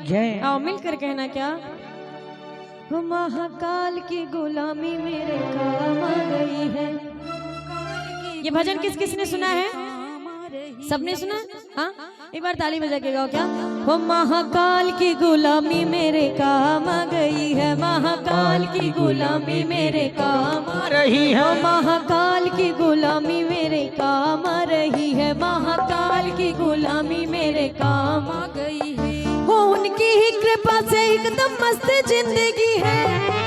जय। आओ मिलकर कहना क्या, महाकाल की गुलामी मेरे काम आ गई है। ये भजन किस किसने सुना है? सबने सुना? हाँ, एक बार ताली बजा के गाओ क्या, वो महाकाल की गुलामी मेरे काम आ गई है। महाकाल की गुलामी मेरे काम आ रही है। महाकाल की गुलामी मेरे काम आ रही है। महाकाल की गुलामी मेरे काम आ गई है। वो उनकी ही कृपा से एकदम मस्त जिंदगी है।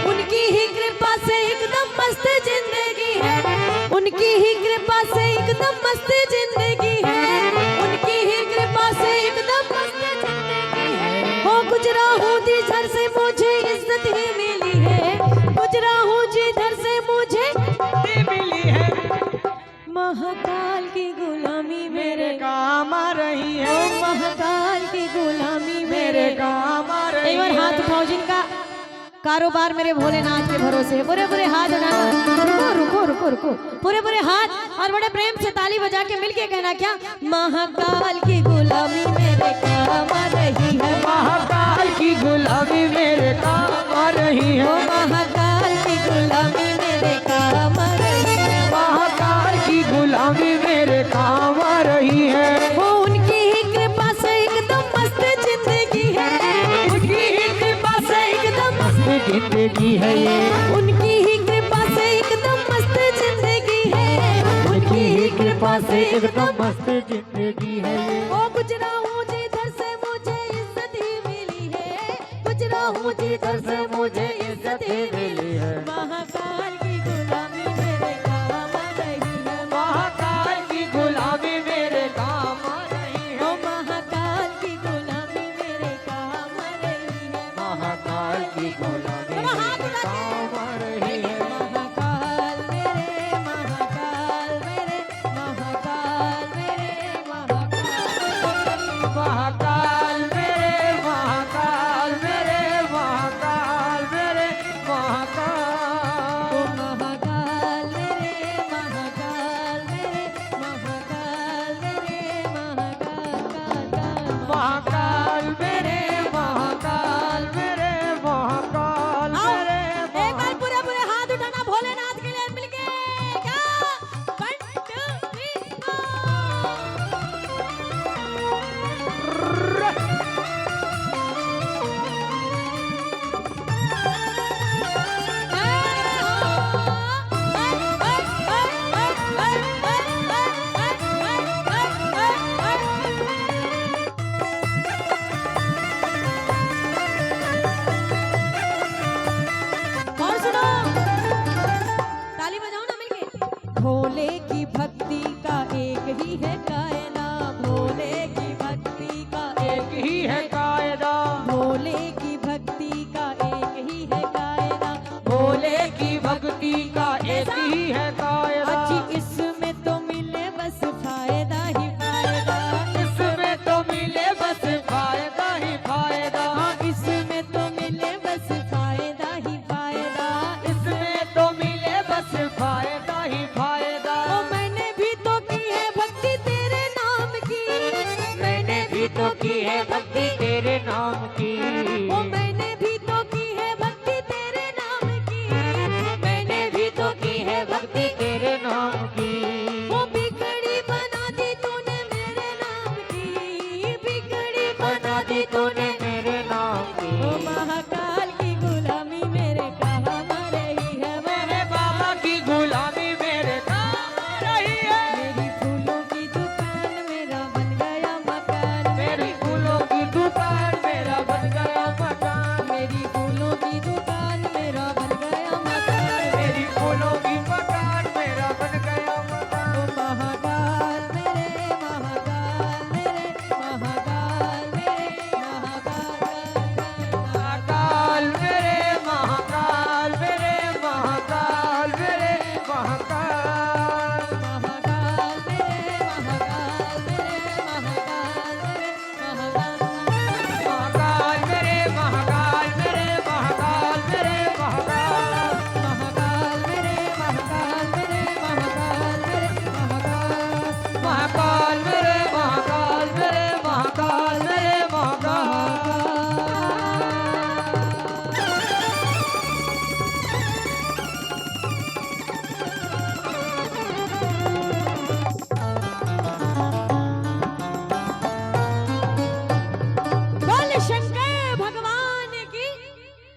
उनकी ही कृपा से एकदम मस्त जिंदगी है। उनकी ही कृपा से एकदम मस्त जिंदगी है। उनकी ही कृपा से एकदम मस्त जिंदगी है। हो गुजरा हूँ जिधर से मुझे इज्जत ही मिली है। गुजरा हूँ जिधर से मुझे मिली है। महाकाल की गुलामी मेरे काम आ रही है। महाकाल की गुलामी मेरे काम आ रही है। एक बार हाथ उठाओ जिनका कारोबार मेरे भोलेनाथ के भरोसे है, पूरे पूरे हाथ उठाना। रुको रुको रुको रुको, पूरे पूरे हाथ और बड़े प्रेम से ताली बजा के मिलके कहना क्या, महाकाल की गुलामी मेरे काम आ रही है। महाकाल की गुलामी मेरे काम आ रही है। महाकाल की गुलामी मेरे काम आ रही है। महाकाल की गुलामी मेरे काम आ रही है। वो उनकी ही कृपा से एकदम मस्त जिंदगी है। उनकी ही कृपा से एकदम जिंदगी है ये। उनकी ही कृपा से एकदम मस्त जिंदगी है। उनकी ही कृपा से एकदम मस्त जिंदगी है ये। वो गुजरा हूँ जिधर से मुझे इज्जत ही मिली है। गुजरा हूँ जिधर से मुझे इज्जत ही मिली है। महाकाल की गुलामी मेरे काम आ रही है। महाकाल की गुलामी मेरे काम आ रही है। ओ महाकाल की गुलामी मेरे काम आ रही है। महाकाल की गुलामी मेरे काम आ रही है। महाकाल मेरे महाकाल मेरे महाकाल मेरे महाकाल मेरे महाकाल मेरे महाकाल मेरे महाकाल। महाकाल मेरे महाकाल मेरे महाकाल मेरे महाकाल मेरे महाकाल मेरे महाकाल मेरे। एक बार पूरे पूरे हाथ उठाना भोलेनाथ के लिए मिलके क्या, 1 2 3 और सुनो, ताली बजाओ ना मिलके। भोले की भक्ति का एक ही है कायदा। भोले की भक्ति का एक ही है कायदा। भोले की भक्ति का एक ही है कायदा। भोले की भक्ति का एक ही है कायदा। अच्छी इसमें तो मिले बस फायदा ही फायदा। इसमें तो मिले बस फायदा ही फायदा। हाँ, इसमें तो मिले बस फायदा ही फायदा। इसमें तो मिले बस फायदा ही फायदा। ओ मैंने भी तो की है भक्ति तेरे नाम की। मैंने भी तो की है भक्ति तेरे नाम की।